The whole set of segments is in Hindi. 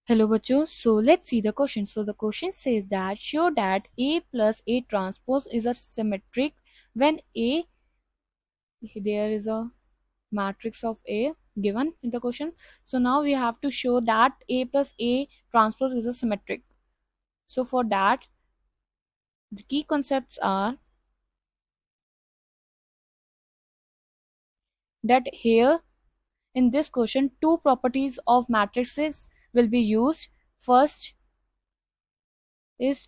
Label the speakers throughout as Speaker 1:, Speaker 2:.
Speaker 1: Hello बच्चों, so let's see the question. So the question says that show that A plus A transpose is a symmetric when A, there is a matrix of A given in the question. So now we have to show that A plus A transpose is a symmetric. So for that, the key concepts are that here in this question two properties of matrices will be used. First is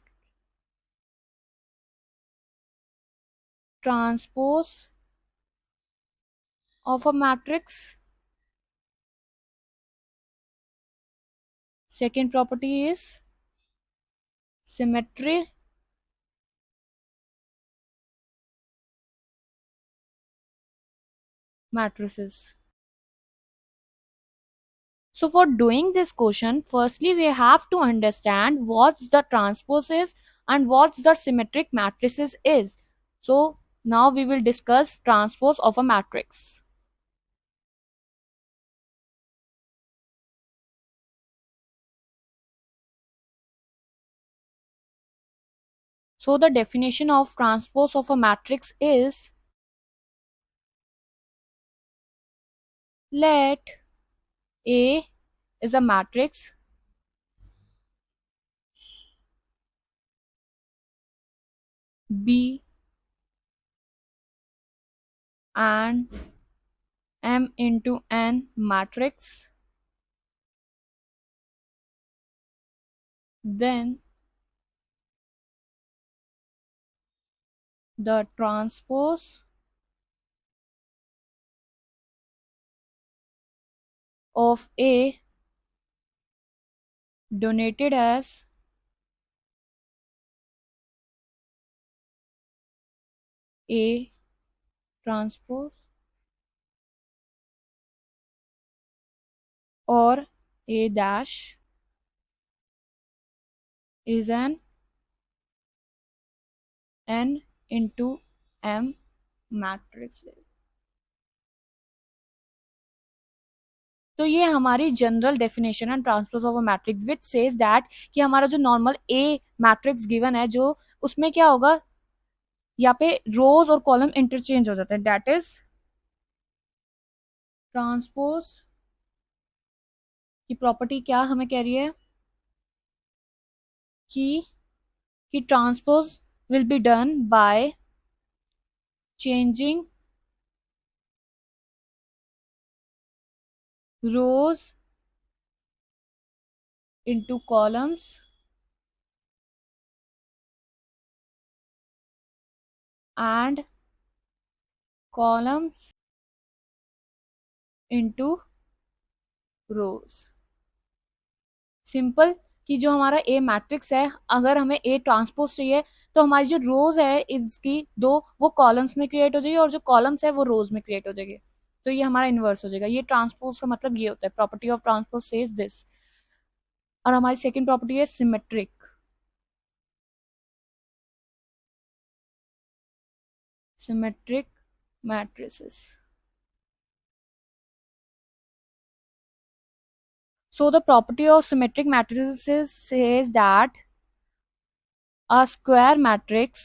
Speaker 1: transpose of a matrix. Second property is symmetry matrices. So for doing this question, firstly we have to understand what the transpose is and what the symmetric matrices is. So now we will discuss transpose of a matrix. So the definition of transpose of a matrix is, let A is a matrix B and M into N matrix, then the transpose of A denoted as A transpose or A dash is an N into M matrix. तो ये हमारी जनरल डेफिनेशन है transpose of a matrix which says that कि हमारा जो नॉर्मल ए मैट्रिक्स गिवन है जो उसमें क्या होगा, यहाँ पे रोज और कॉलम इंटरचेंज हो जाते हैं, दैट इज ट्रांसपोज की प्रॉपर्टी क्या हमें कह रही है कि transpose will be done by changing rows into columns and columns into rows. Simple कि जो हमारा ए मैट्रिक्स है अगर हमें ए ट्रांसपोज चाहिए तो हमारी जो रोज है इसकी दो वो कॉलम्स में क्रिएट हो जाएगी और जो कॉलम्स है वो रोज में क्रिएट हो जाएगी. तो ये हमारा इनवर्स हो जाएगा. ये ट्रांसपोज का मतलब ये होता है, property of transpose says this. और हमारी सेकंड प्रॉपर्टी है symmetric. Symmetric matrices. So the property of symmetric matrices says that a square matrix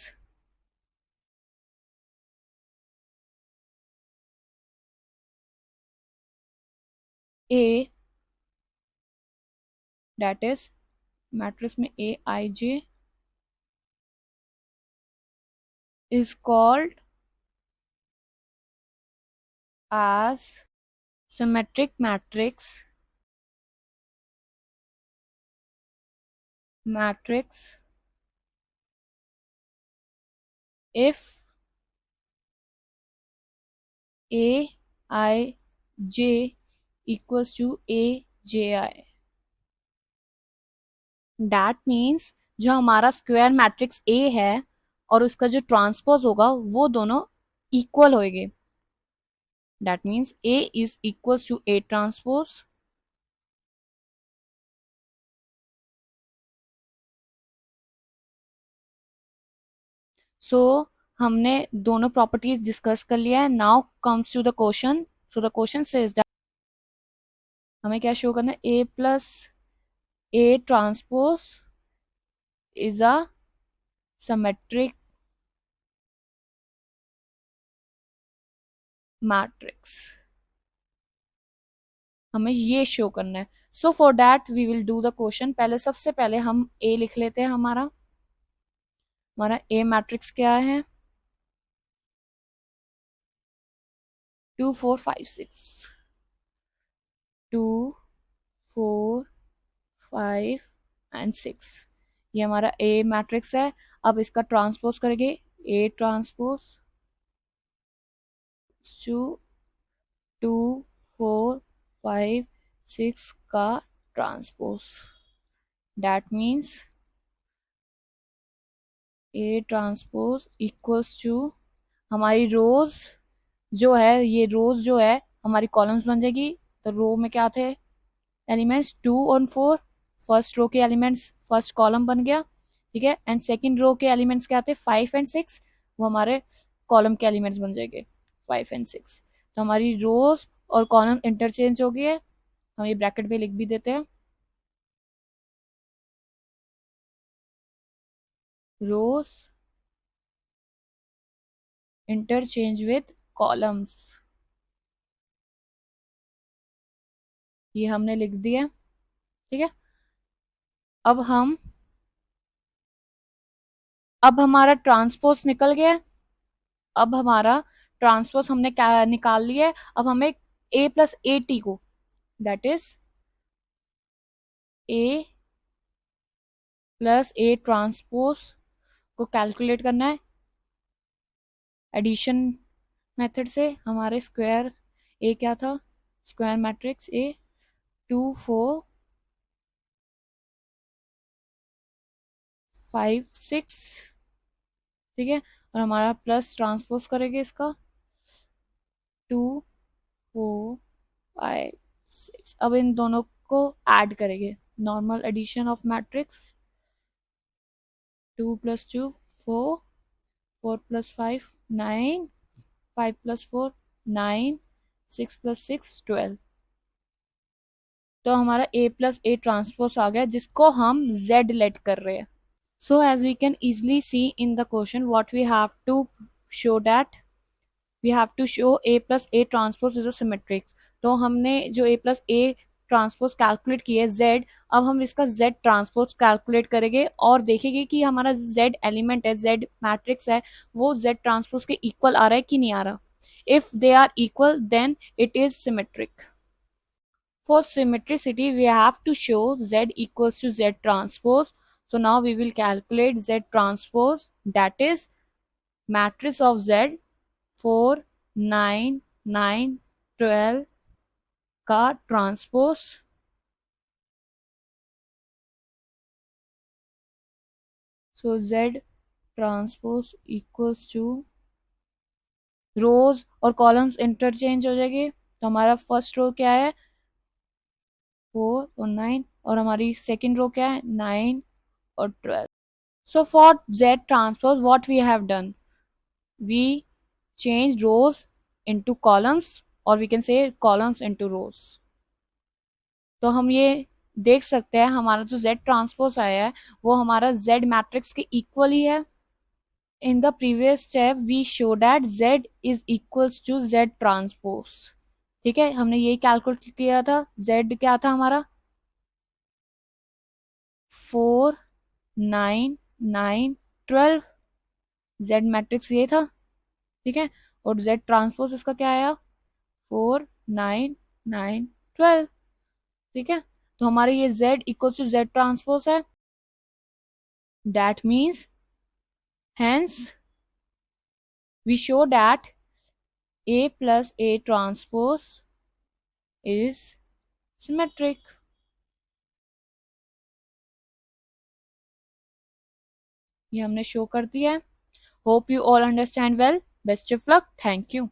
Speaker 1: A, that is matrix में A I J, is called as symmetric matrix if A I J equals to A J I. That means जो हमारा स्क्वायर मैट्रिक्स A है और उसका जो ट्रांसपोज होगा वो दोनों इक्वल होंगे. That means A is equals to A transpose. So हमने दोनों प्रॉपर्टीज डिस्कस कर लिया है. Now comes to the question. So the question says that हमें क्या शो करना है, A plus A transpose is a symmetric matrix. हमें ये शो करना है. So for that we will do the question. पहले सबसे पहले हम ए लिख लेते हैं. हमारा हमारा ए मैट्रिक्स क्या है? 2 4 5 6. 2 4 5 एंड 6. ये हमारा ए मैट्रिक्स है. अब इसका ट्रांसपोज करेंगे. ए ट्रांसपोज टू 2 4 5 6 का transpose. That means A transpose equals to हमारी रोज जो है, ये रोज जो है हमारी कॉलम्स बन जाएगी. तो रो में क्या थे एलिमेंट्स? 2 और 4. फर्स्ट रो के एलिमेंट्स फर्स्ट कॉलम बन गया. ठीक है. एंड सेकंड रो के एलिमेंट्स क्या थे? 5 एंड 6. वो हमारे कॉलम के एलिमेंट्स बन जाएंगे 5 एंड 6. तो हमारी रोज और कॉलम इंटरचेंज हो गई है. हम ये ब्रैकेट पे लिख भी देते हैं. रोज इंटरचेंज विद कॉलम्स. ये हमने लिख दिया. ठीक है. अब हमारा ट्रांसपोज निकल गया. अब हमारा ट्रांसपोज हमने क्या निकाल लिया है. अब हमें ए प्लस ए टी को, that is a plus A transpose को कैलकुलेट करना है एडिशन मेथड से. हमारे स्क्वायर ए क्या था? Square matrix A 2 4 5 6. ठीक है. और हमारा प्लस ट्रांसपोज करेंगे इसका 2 4 5 6. अब इन दोनों को ऐड करेंगे. Normal addition of matrix. 2 + 2 4. 4 + 5 9. 5 + 4 9. 6 + 6 12. तो हमारा a प्लस ए ट्रांसपोज आ गया जिसको हम z लेट कर रहे हैं. So as we can easily see in the question what we have to show that we have to show a plus A transpose is a symmetric. तो हमने जो a plus A transpose calculate किया है z. अब हम इसका z ट्रांसपोज कैलकुलेट करेंगे और देखेंगे कि हमारा z एलिमेंट है, z मैट्रिक्स है, वो z ट्रांसपोज के इक्वल आ रहा है कि नहीं आ रहा. If they are equal then it is symmetric. For symmetricity, we have to show Z equals to Z transpose. So now we will calculate Z transpose, that is matrix of Z 4 9 9 12 का transpose. So Z transpose equals to रोज और कॉलम्स इंटरचेंज हो जाएगी. तो हमारा फर्स्ट रो क्या है? 4 और 9. और हमारी सेकेंड रो क्या है? 9 और 12. So for Z transpose, what we have done? We change rows into columns, or we can say columns into rows. तो हम ये देख सकते हैं हमारा जो Z ट्रांसपोज आया है वो हमारा Z मैट्रिक्स के इक्वल ही है. In the previous step we show that Z is equals to Z transpose. ठीक है. हमने यही कैलकुलेट किया था. Z क्या था हमारा? 4 9 9 12. Z मैट्रिक्स ये था. ठीक है. और Z ट्रांसपोज इसका क्या आया? 4 9 9 12. ठीक है. तो हमारे ये Z equal to Z transpose है. That means hence we show that A plus A transpose is symmetric. ये हमने शो कर दिया है. Hope you all understand well. Best of luck. Thank you.